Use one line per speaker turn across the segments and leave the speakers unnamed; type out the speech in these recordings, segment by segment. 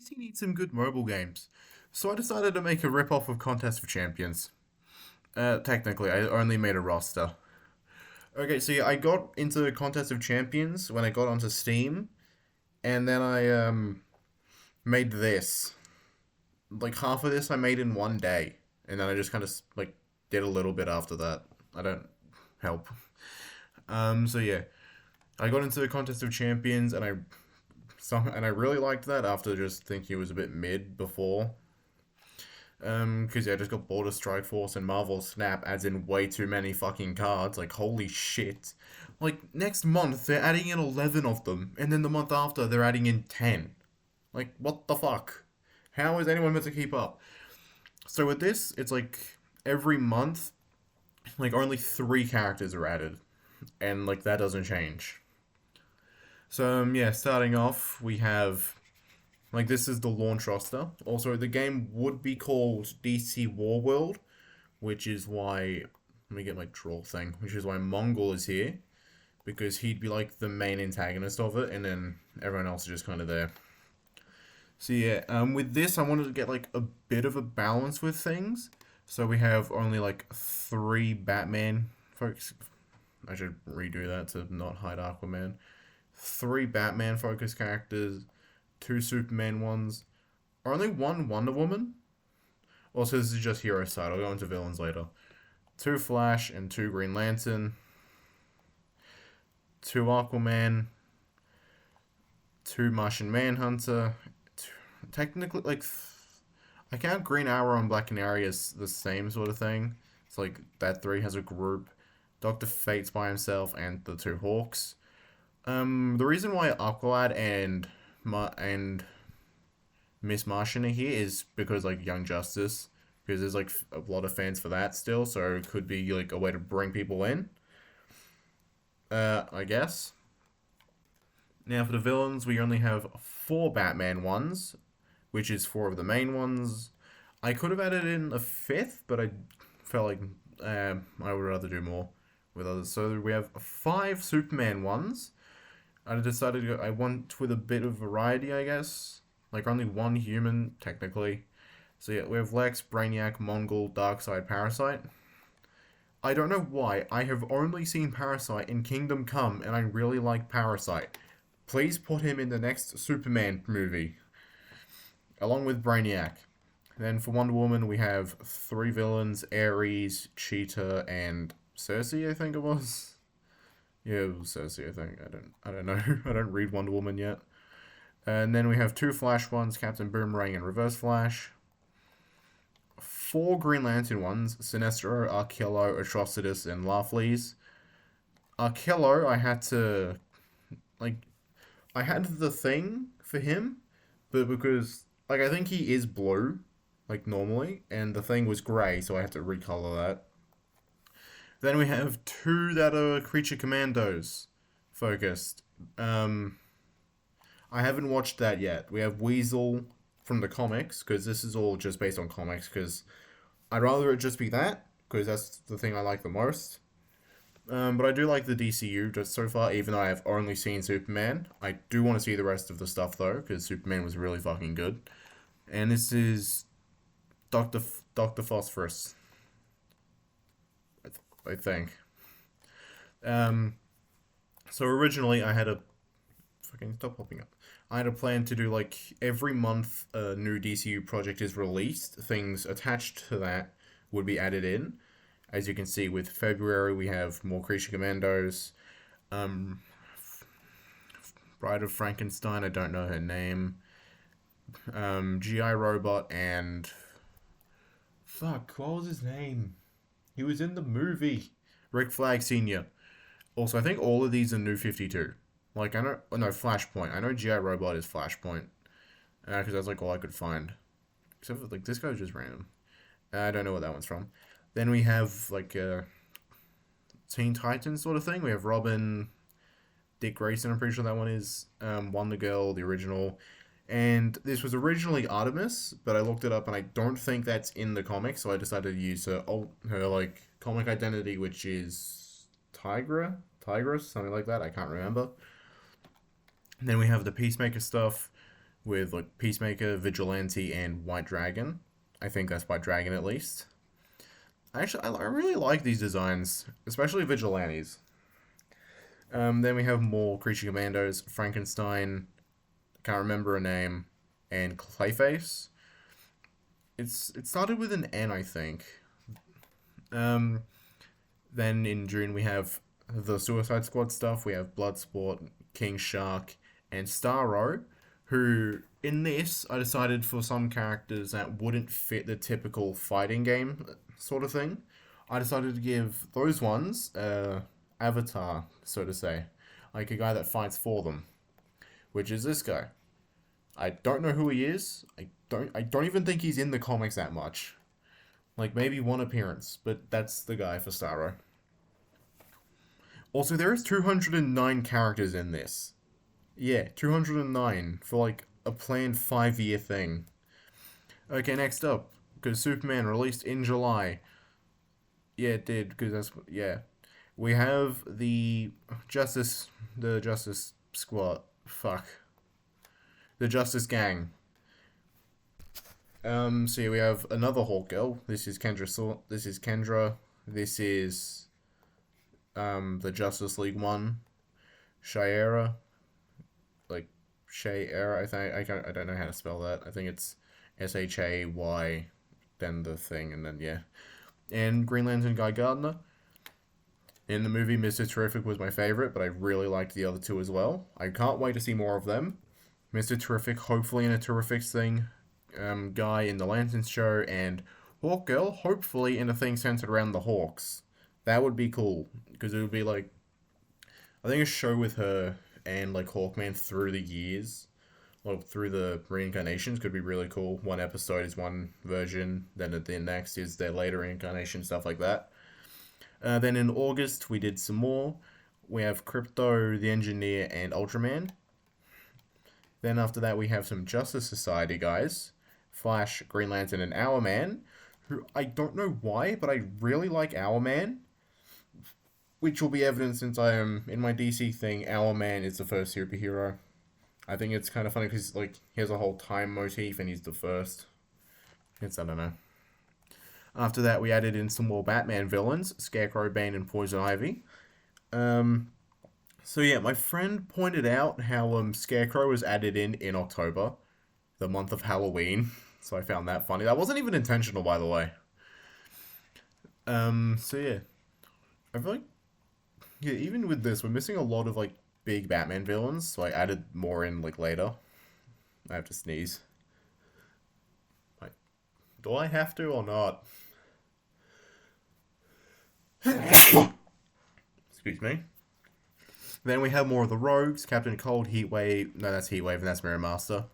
DC needs some good mobile games. So I decided to make a rip-off of Contest of Champions. Technically, I only made a roster. Okay, so yeah, I got into Contest of Champions when I got onto Steam, and then I made this. Like half of this I made in one day, and then I just kind of like did a little bit after that. I don't help. So yeah, I got into the Contest of Champions, and I really liked that after just thinking it was a bit mid before. Because yeah, I just got bored of Strike Force and Marvel Snap adds in way too many fucking cards. Like, holy shit. Like, next month they're adding in 11 of them, and then the month after they're adding in 10. Like, what the fuck? How is anyone meant to keep up? So with this, it's like every month, like only 3 characters are added, and like that doesn't change. So yeah, starting off, we have like this is the launch roster. Also, the game would be called DC Warworld, which is why let me get my draw thing, which is why Mongol is here because he'd be like the main antagonist of it, and then everyone else is just kind of there. So yeah, with this, I wanted to get like a bit of a balance with things. So we have only like 3 Batman folks. I should redo that to not hide Aquaman. 3 Batman focused characters, 2 Superman ones, only 1 Wonder Woman. Also, this is just hero side. I'll go into villains later. 2 Flash and 2 Green Lantern. 2 Aquaman. 2 Martian Manhunter. Technically, like, I count Green Arrow and Black Canary as the same sort of thing. It's like that 3 has a group. Doctor Fate's by himself, and the 2 Hawks. The reason why Aqualad and Miss Martian are here is because like Young Justice, because there's like a lot of fans for that still, so it could be like a way to bring people in. I guess. Now for the villains, we only have 4 Batman ones, which is 4 of the main ones. I could have added in a 5th, but I felt like I would rather do more with others. So we have 5 Superman ones. I decided to go, I went with a bit of variety, I guess. Like only 1 human, technically. So yeah, we have Lex, Brainiac, Mongol, Darkseid, Parasite. I don't know why. I have only seen Parasite in Kingdom Come, and I really like Parasite. Please put him in the next Superman movie, along with Brainiac. Then for Wonder Woman, we have 3 villains: Ares, Cheetah, and Cersei. I think it was. Yeah, it was Cersei. I think. I don't know. I don't read Wonder Woman yet. And then we have 2 Flash ones: Captain Boomerang and Reverse Flash. 4 Green Lantern ones: Sinestro, Arkello, Atrocitus, and Laughleys. Arkello, I had to like I had the thing for him, but because like I think he is blue, like normally, and the thing was grey, so I had to recolor that. Then we have 2 that are creature commandos focused. I haven't watched that yet. We have Weasel from the comics because this is all just based on comics. Because I'd rather it just be that because that's the thing I like the most. But I do like the DCU just so far, even though I have only seen Superman. I do want to see the rest of the stuff though, because Superman was really fucking good. And this is Doctor Phosphorus, I think. Um, so originally I had a fucking stop popping up. I had a plan to do like every month a new DCU project is released. Things attached to that would be added in. As you can see, with February we have more Creature Commandos. Um, Bride of Frankenstein. I don't know her name. GI Robot and fuck, what was his name? He was in the movie. Rick Flag Senior. Also, I think all of these are New 52. Like, I know... Oh, no, Flashpoint. I know GI Robot is Flashpoint. Because that's, like, all I could find. Except for, like, this guy's just random. I don't know what that one's from. Then we have, like, Teen Titans sort of thing. We have Robin, Dick Grayson, I'm pretty sure that one is. Wonder Girl, the original. And this was originally Artemis, but I looked it up and I don't think that's in the comics, so I decided to use her like, comic identity, which is Tigress, something like that. I can't remember. And then we have the Peacemaker stuff. with like Peacemaker, Vigilante, and White Dragon. I think that's White Dragon at least. Actually, I really like these designs, especially Vigilantes. Then we have more Creature Commandos, Frankenstein, can't remember a name, and Clayface. It started with an N, I think. Um, then in June we have the Suicide Squad stuff. We have Bloodsport, King Shark, and Starro, who in this I decided for some characters that wouldn't fit the typical fighting game sort of thing. I decided to give those ones avatar, so to say, like a guy that fights for them, which is this guy. I don't know who he is. I don't even think he's in the comics that much. Like maybe one appearance, but that's the guy for Starro. Also, there is 209 characters in this. Yeah, 209 for like a planned 5 year thing. Okay, next up, because Superman released in July. Yeah, it did, because yeah. We have the Justice Squad. Fuck. The Justice Gang. So yeah, we have another Hawk Girl. This is Kendra. This is Kendra. This is the Justice League one. Shayera, like Shayera. I don't know how to spell that. I think it's Shay, then the thing, and then yeah, and Green Lantern Guy Gardner. In the movie, Mr. Terrific was my favorite, but I really liked the other two as well. I can't wait to see more of them. Mr. Terrific, hopefully in a Terrifics thing, Guy in the Lanterns show, and Hawk Girl, hopefully in a thing centered around the Hawks. That would be cool, because it would be like, I think a show with her and like Hawkman through the years, or through the reincarnations could be really cool. One episode is one version, then the next is their later reincarnation, stuff like that. Then in August, we did some more. We have Crypto, the Engineer, and Ultraman. Then after that, we have some Justice Society guys. Flash, Green Lantern, and Hourman, who I don't know why, but I really like Hourman. Which will be evident since I am, in my DC thing, Hourman is the first superhero. I think it's kind of funny because like he has a whole time motif and he's the first. I don't know. After that, we added in some more Batman villains, Scarecrow, Bane, and Poison Ivy. So yeah, my friend pointed out how Scarecrow was added in October, the month of Halloween. So I found that funny. That wasn't even intentional, by the way. So yeah, I feel like yeah, even with this, we're missing a lot of like big Batman villains. So I added more in like later. I have to sneeze. Like, do I have to or not? Excuse me. Then we have more of the rogues, Captain Cold, Heatwave. No, that's Heatwave, and that's Mirror Master.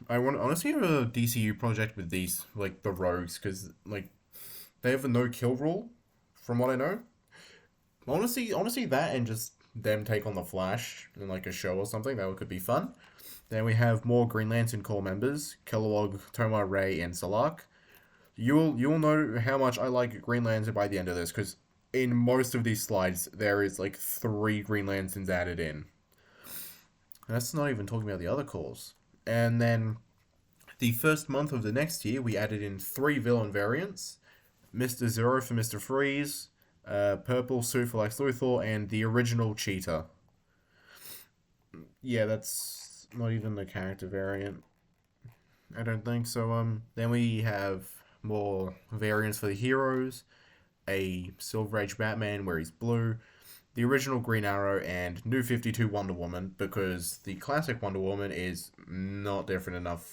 I want honestly have a DCU project with these, like the rogues, because like they have a no kill rule, from what I know. Honestly, that and just them take on the Flash in like a show or something that could be fun. Then we have more Green Lantern core members: Kilowog, Tomar Ray, and Salak. You'll know how much I like Green Lantern by the end of this, because in most of these slides there is like 3 Green Lanterns added in. That's not even talking about the other cores. And then the first month of the next year, we added in 3 villain variants: Mr. Zero for Mr. Freeze, Purple Suit for Lex Luthor, and the original Cheetah. Yeah, that's not even the character variant. I don't think so. Then we have more variants for the heroes: a Silver Age Batman where he's blue, the original Green Arrow, and New 52 Wonder Woman, because the classic Wonder Woman is not different enough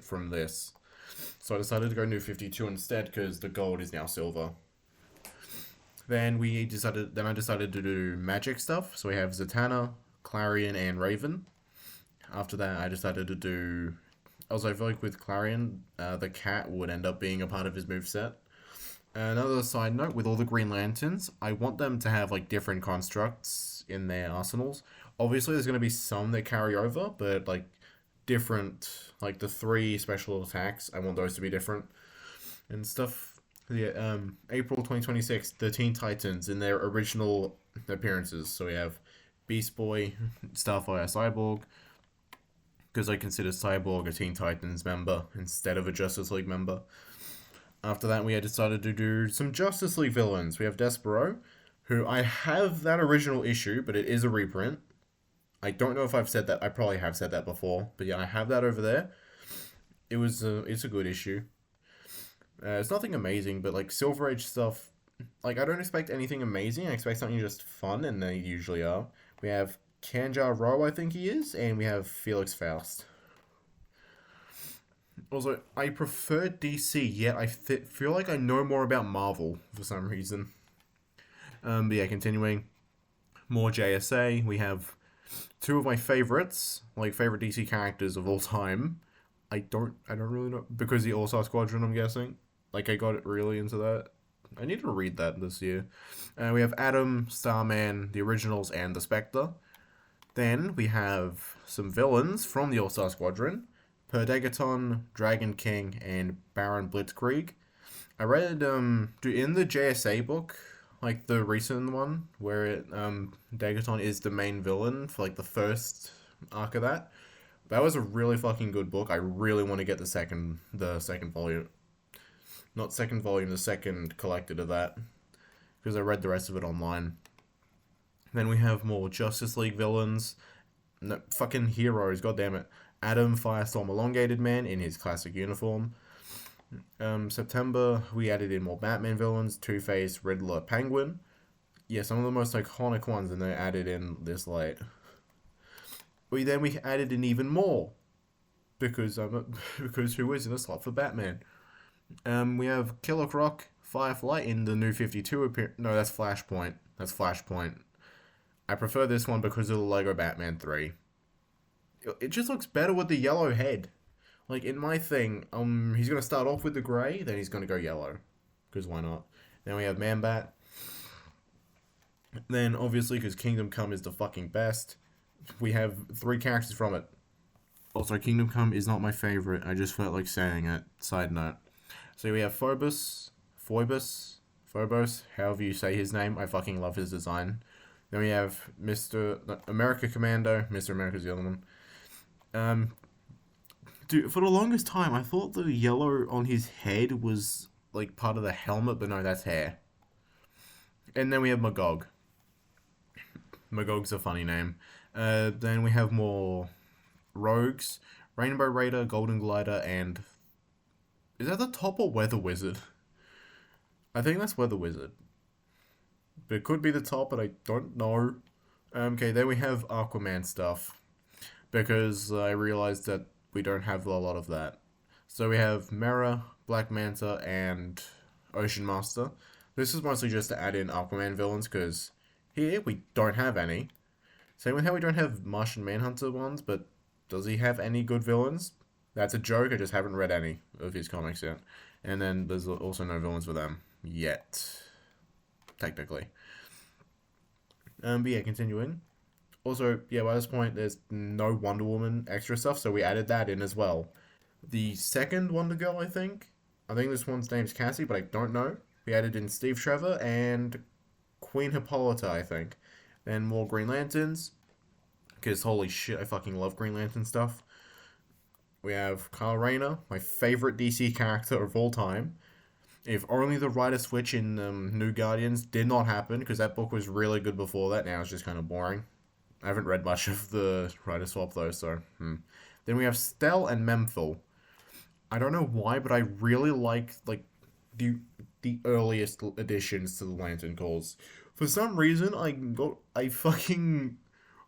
from this. So I decided to go New 52 instead because the gold is now silver. Then I decided to do magic stuff. So we have Zatanna, Clarion, and Raven. After that, I decided to do. Also, I feel like with Clarion, the cat would end up being a part of his moveset. Another side note, with all the Green Lanterns, I want them to have like different constructs in their arsenals. Obviously, there's going to be some that carry over, but like different, like the 3 special attacks, I want those to be different and stuff. Yeah, April 2026, the Teen Titans in their original appearances. So we have Beast Boy, Starfire, Cyborg, because I consider Cyborg a Teen Titans member instead of a Justice League member. After that, we had decided to do some Justice League villains. We have Despero, who I have that original issue, but it is a reprint. I don't know if I've said that. I probably have said that before, but yeah, I have that over there. It's a good issue. It's nothing amazing, but like Silver Age stuff, like I don't expect anything amazing. I expect something just fun, and they usually are. We have Kanjar Ro, I think he is, and we have Felix Faust. Also, I prefer DC, yet I feel like I know more about Marvel for some reason. But yeah, continuing. More JSA. We have two of my favorites, like favorite DC characters of all time. I don't really know, because the All Star Squadron, I'm guessing. Like I got really into that. I need to read that this year. We have Atom, Starman, the originals, and the Spectre. Then we have some villains from the All Star Squadron: Perdegaton, Dragon King, and Baron Blitzkrieg. I read in the JSA book, like the recent one, where Degaton is the main villain for like the first arc of that. That was a really fucking good book. I really want to get the second volume. Not second volume, the second collected of that. Because I read the rest of it online. Then we have more Justice League villains. No, fucking heroes, goddammit. Atom, Firestorm, Elongated Man in his classic uniform. September, we added in more Batman villains. Two-Face, Riddler, Penguin. Yeah, some of the most iconic ones, and they added in this light. We added in even more. Because who is in a slot for Batman? We have Killer Croc, Firefly in the New 52 appearance. No, that's Flashpoint. That's Flashpoint. I prefer this one because of the Lego Batman 3. It just looks better with the yellow head. Like, in my thing, he's going to start off with the grey, then he's going to go yellow. Because why not? Then we have Man-Bat. Then, obviously, because Kingdom Come is the fucking best, we have 3 characters from it. Also, Kingdom Come is not my favorite. I just felt like saying it. Side note. So we have Phobos, however you say his name. I fucking love his design. Then we have Mr. America Commando. Mr. America's the other one. Dude, for the longest time, I thought the yellow on his head was like part of the helmet, but no, that's hair. And then we have Magog. Magog's a funny name. Then we have more rogues. Rainbow Raider, Golden Glider, and... Is that the top or Weather Wizard? I think that's Weather Wizard. But it could be the top, but I don't know. Okay, then we have Aquaman stuff. Because I realized that we don't have a lot of that. So we have Mera, Black Manta, and Ocean Master. This is mostly just to add in Aquaman villains, because here we don't have any. Same with how we don't have Martian Manhunter ones, but does he have any good villains? That's a joke, I just haven't read any of his comics yet. And then there's also no villains for them. Yet. Technically. But yeah, continuing. Also, yeah, by this point, there's no Wonder Woman extra stuff, so we added that in as well. The second Wonder Girl, I think this one's name's Cassie, but I don't know. We added in Steve Trevor and Queen Hippolyta, I think. Then more Green Lanterns, because holy shit, I fucking love Green Lantern stuff. We have Kyle Rayner, my favorite DC character of all time. If only the writer switch in New Guardians did not happen, because that book was really good before that, now it's just kind of boring. I haven't read much of the writer swap though, so... Then we have Stell and Memphil. I don't know why, but I really like the earliest additions to the Lantern Corps. For some reason, I fucking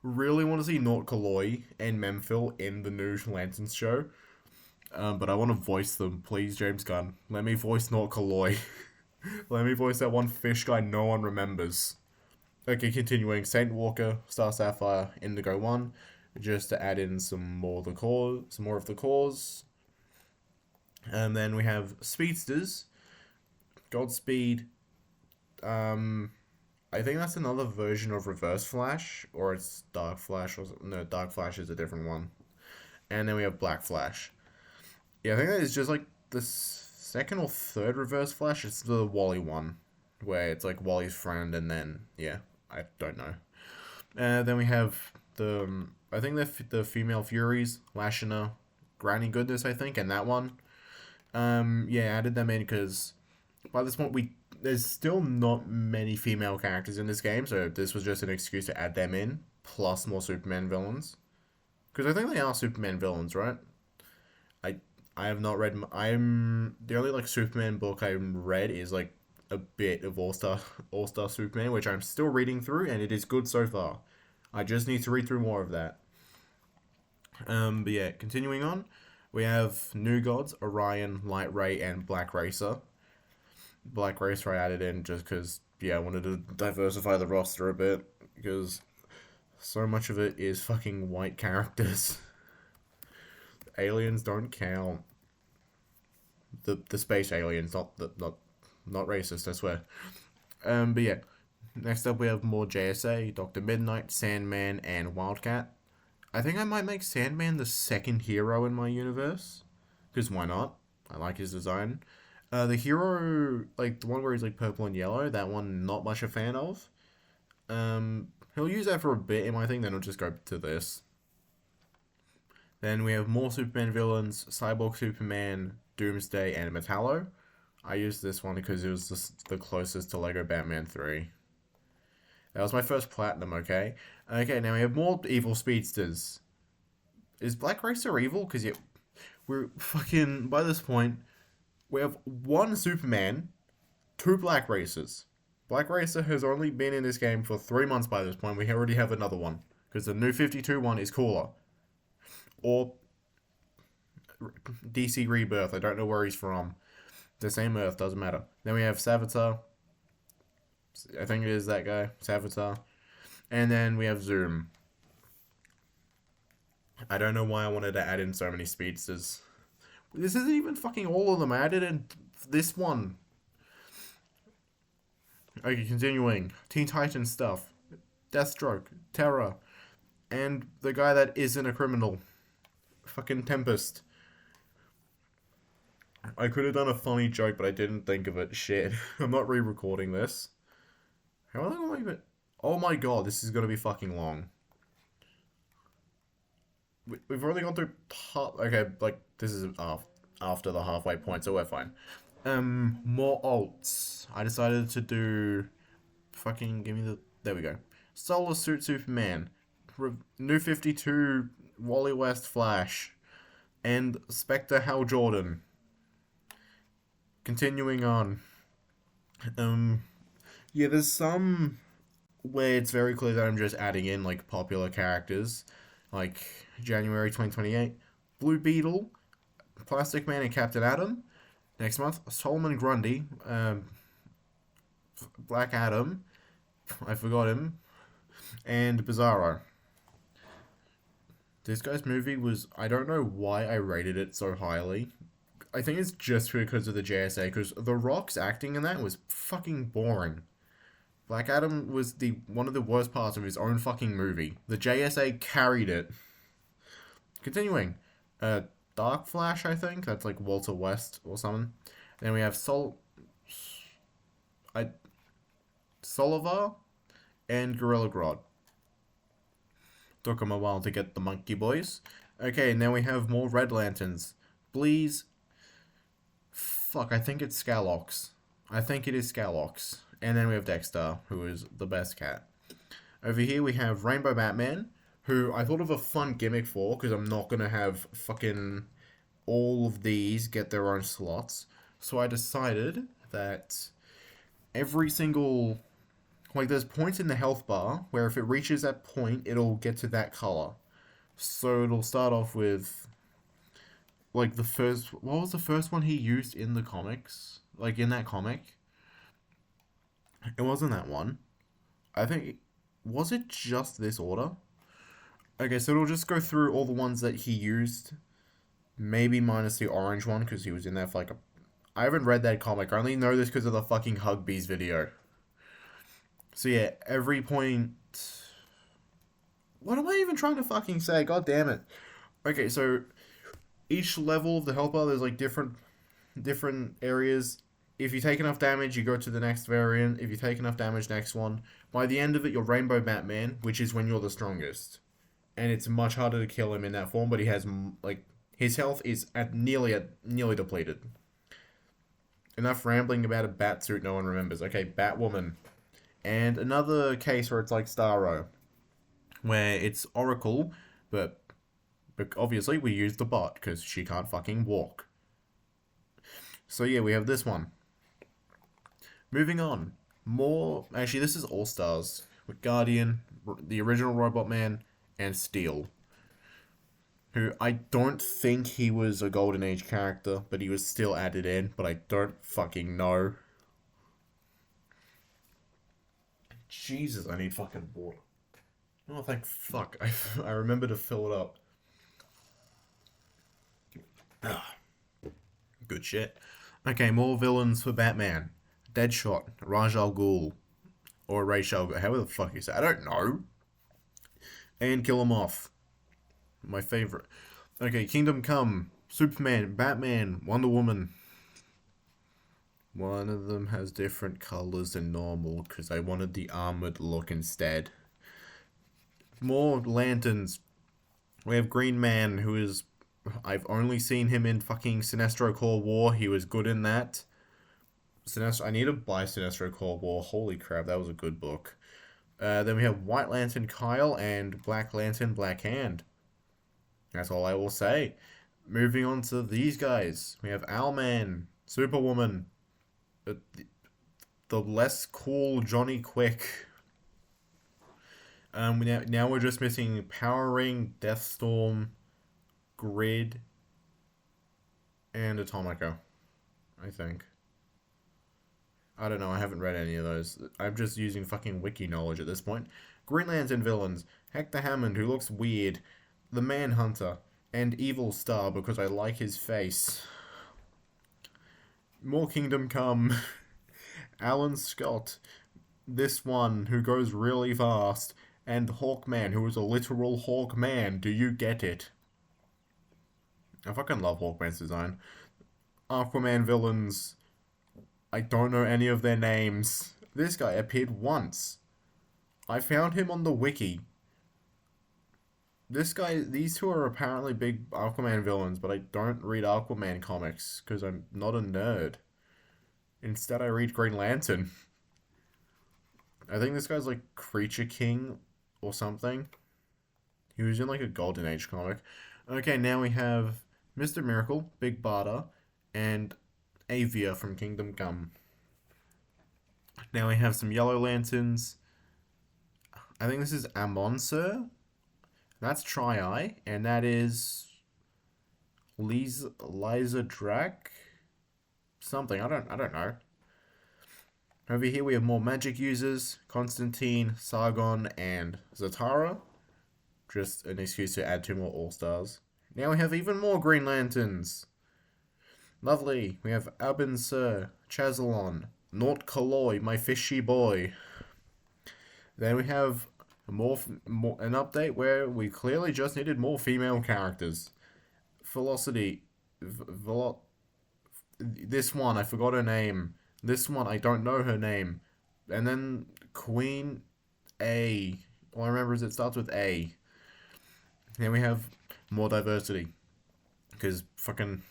really want to see Nort Kaloi and Memphil in the new Lanterns show. But I want to voice them. Please, James Gunn. Let me voice Nort Kaloi. Let me voice that one fish guy no one remembers. Okay, continuing. Saint Walker, Star Sapphire, Indigo 1. Just to add in some more of the cores. And then we have Speedsters. Godspeed. I think that's another version of Reverse Flash, or it's Dark Flash. No, Dark Flash is a different one. And then we have Black Flash. Yeah, I think that is just like the second or third Reverse Flash. It's the Wally one, where it's like Wally's friend, and then, yeah, I don't know. Then we have I think the female Furies, Lashina, Granny Goodness, I think, and that one. Yeah, added them in because by this point there's still not many female characters in this game, so this was just an excuse to add them in, plus more Superman villains. Because I think they are Superman villains, right? I I have not read. I'm the only like Superman book I've read is like a bit of All Star Superman, which I'm still reading through, and it is good so far. I just need to read through more of that. But yeah, continuing on, we have New Gods, Orion, Light Ray, and Black Racer. Black Racer I added in just because yeah, I wanted to diversify the roster a bit because so much of it is fucking white characters. Aliens don't count. The space aliens, not racist, I swear. But yeah. Next up we have more JSA, Dr. Midnight, Sandman, and Wildcat. I think I might make Sandman the second hero in my universe. Because why not? I like his design. The hero, like the one where he's like purple and yellow, that one not much a fan of. He'll use that for a bit in my thing, then he'll just go to this. Then we have more Superman villains, Cyborg Superman, Doomsday, and Metallo. I used this one because it was just the closest to Lego Batman 3. That was my first platinum, okay? Okay, now we have more evil speedsters. Is Black Racer evil? Because yeah, we're fucking, by this point, we have one Superman, two Black Racers. Black Racer has only been in this game for 3 months by this point. We already have another one. Because the new 52 one is cooler. Or DC Rebirth. I don't know where he's from. The same Earth, doesn't matter. Then we have Savitar. I think it is that guy, Savitar. And then we have Zoom. I don't know why I wanted to add in so many speedsters. This isn't even fucking all of them. I added in this one. Okay, continuing. Teen Titans stuff. Deathstroke. Terror. And the guy that isn't a criminal. Fucking Tempest. I could have done a funny joke, but I didn't think of it. Shit. I'm not re-recording this. How long am I even... Oh my god, this is gonna be fucking long. We've already gone through... Okay, like, this is after the halfway point, so we're fine. More alts. I decided to do... Fucking, give me the... There we go. Solar Suit Superman. New 52, Wally West Flash. And Spectre Hal Jordan. Continuing on. Yeah, there's some where it's very clear that I'm just adding in, like, popular characters. Like, January 2028, Blue Beetle, Plastic Man and Captain Atom. Next month, Solomon Grundy, Black Adam, I forgot him, and Bizarro. This guy's movie was, I don't know why I rated it so highly. I think it's just because of the JSA, because The Rock's acting in that was fucking boring. Black Adam was one of the worst parts of his own fucking movie. The JSA carried it. Continuing. Dark Flash, I think. That's like Walter West or something. Then we have Solivar and Gorilla Grodd. Took him a while to get the Monkey Boys. Okay, now we have more Red Lanterns. Bleez. Fuck, I think it's Scalox. I think it is Scalox. And then we have Dexter, who is the best cat. Over here we have Rainbow Batman, who I thought of a fun gimmick for, because I'm not going to have fucking all of these get their own slots. So I decided that every single... Like, there's points in the health bar, where if it reaches that point, it'll get to that color. So it'll start off with... Like, the first... What was the first one he used in the comics? Like, in that comic? It wasn't that one. I think... Was it just this order? Okay, so it'll just go through all the ones that he used. Maybe minus the orange one, because he was in there for like a... I haven't read that comic. I only know this because of the fucking Hugbees video. So yeah, every point... What am I even trying to fucking say? God damn it. Okay, so... Each level of the health bar, there's like different areas. If you take enough damage, you go to the next variant. If you take enough damage, next one. By the end of it, you're Rainbow Batman, which is when you're the strongest. and it's much harder to kill him in that form. But he has like his health is at nearly depleted. Enough rambling about a bat suit no one remembers. Okay, Batwoman, and another case where it's like Starro, where it's Oracle, but obviously we use the bot because she can't fucking walk. So yeah, we have this one. Moving on. More. Actually, this is All Stars with Guardian, the original Robot Man, and Steel. Who I don't think he was a Golden Age character, but he was still added in, but I don't fucking know. Jesus, I need fucking water. Oh, thank fuck. I remember to fill it up. Ah, good shit. Okay, more villains for Batman. Deadshot, Raj Al Ghul, or Ra's al Ghul, however the fuck you say. I don't know. And Kill 'Em Off, my favorite. Okay, Kingdom Come, Superman, Batman, Wonder Woman. One of them has different colors than normal because I wanted the armored look instead. More lanterns. We have Green Man, who is. I've only seen him in fucking Sinestro Corps War. He was good in that. Sinestro. I need to buy Sinestro Corps War. Holy crap, that was a good book. Then we have White Lantern Kyle and Black Lantern Black Hand. That's all I will say. Moving on to these guys. We have Owlman, Superwoman, the less cool Johnny Quick. Now we're just missing Power Ring, Deathstorm, Grid, and Atomica, I think. I don't know, I haven't read any of those. I'm just using fucking wiki knowledge at this point. Green Lantern villains, Hector Hammond, who looks weird, the Manhunter, and Evil Star because I like his face. More Kingdom Come. Alan Scott, this one who goes really fast, and Hawkman, who is a literal Hawkman. Do you get it? I fucking love Hawkman's design. Aquaman villains. I don't know any of their names. This guy appeared once. I found him on the wiki. These two are apparently big Aquaman villains, but I don't read Aquaman comics because I'm not a nerd. Instead, I read Green Lantern. I think this guy's like Creature King or something. He was in like a Golden Age comic. Okay, now we have Mr. Miracle, Big Barda, and Avia from Kingdom Come. Now we have some Yellow Lanterns. I think this is Amon-Sir. That's Tri-Eye, and that is Liza Drac? Something, I don't know. Over here we have more magic users, Constantine, Sargon, and Zatara. Just an excuse to add 2 more All-Stars. Now we have even more Green Lanterns. Lovely. We have Abin-Sur, Chazalon, Nort Kaloi, my fishy boy. Then we have more an update where we clearly just needed more female characters. Velocity. This one, I forgot her name. This one, I don't know her name. And then Queen A. All I remember is it starts with A. Then we have more diversity. Because fucking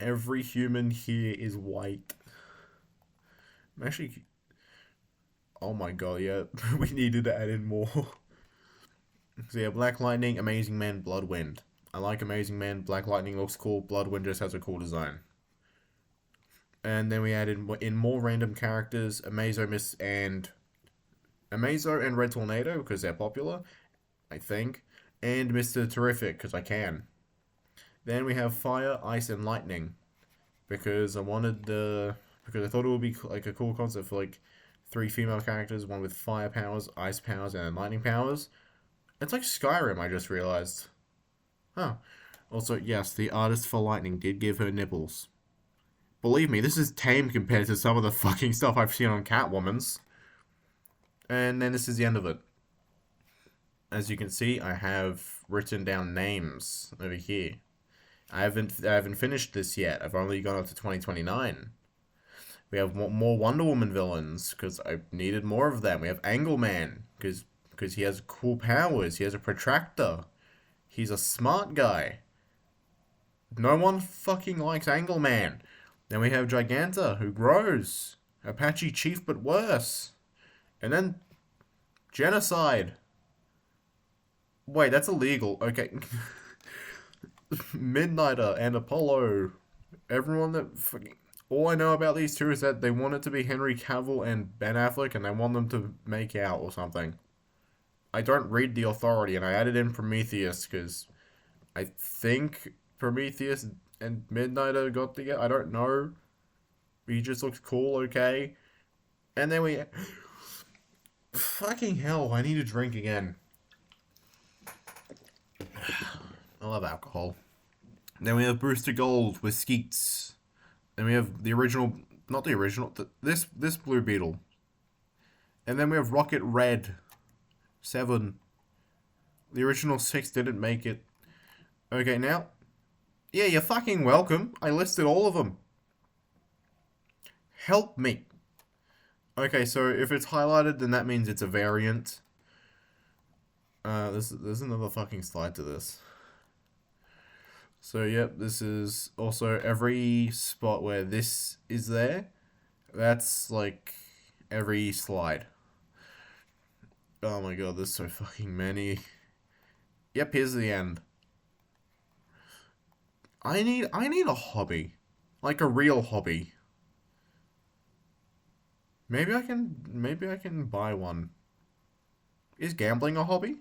every human here is white. Actually, oh my god, yeah, we needed to add in more. So yeah, Black Lightning, Amazing Man, Bloodwind. I like Amazing Man, Black Lightning looks cool, Bloodwind just has a cool design. And then we added in more random characters, Amazo and Red Tornado, because they're popular, I think. And Mr. Terrific, because I can. Then we have Fire, Ice, and Lightning. Because I thought it would be like a cool concept for like 3 female characters, one with fire powers, ice powers, and lightning powers. It's like Skyrim, I just realized. Huh. Also, yes, the artist for Lightning did give her nipples. Believe me, this is tame compared to some of the fucking stuff I've seen on Catwoman's. And then this is the end of it. As you can see, I have written down names over here. I haven't finished this yet. I've only gone up to 2029. We have more Wonder Woman villains because I needed more of them. We have Angleman because because he has cool powers. He has a protractor. He's a smart guy. No one fucking likes Angleman. Then we have Giganta, who grows. Apache Chief, but worse. And then Genocide. Wait, that's illegal. Okay. Midnighter and Apollo. Everyone that fucking... All I know about these two is that they want it to be Henry Cavill and Ben Affleck, and they want them to make out or something. I don't read The Authority, and I added in Prometheus because I think Prometheus and Midnighter got together. I don't know. He just looks cool, okay. And then we... Fucking hell, I need a drink again. I love alcohol. Then we have Brewster Gold with Skeets. Then we have the original... Not the original. This Blue Beetle. And then we have Rocket Red. 7. The original 6 didn't make it. Okay, now... Yeah, you're fucking welcome. I listed all of them. Help me. Okay, so if it's highlighted, then that means it's a variant. There's another fucking slide to this. So, yep, this is also every spot where this is there. That's, like, every slide. Oh my god, there's so fucking many. Yep, here's the end. I need a hobby. Like a real hobby. Maybe I can buy one. Is gambling a hobby?